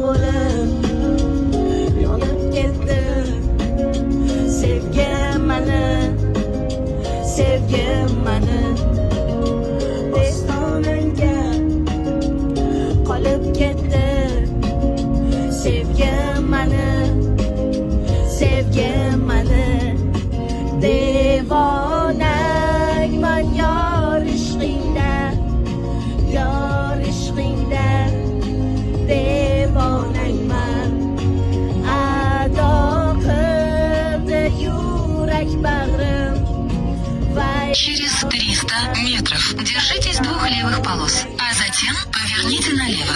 bo'lib yonib ketdi. Sevgim mani ostonangga qolib ketdi. Sevgim mani devonangman yor ishqingda devonangman. Ado qildi yurak bag'rim. Через 300 метров держитесь двух левых полос, а затем поверните налево.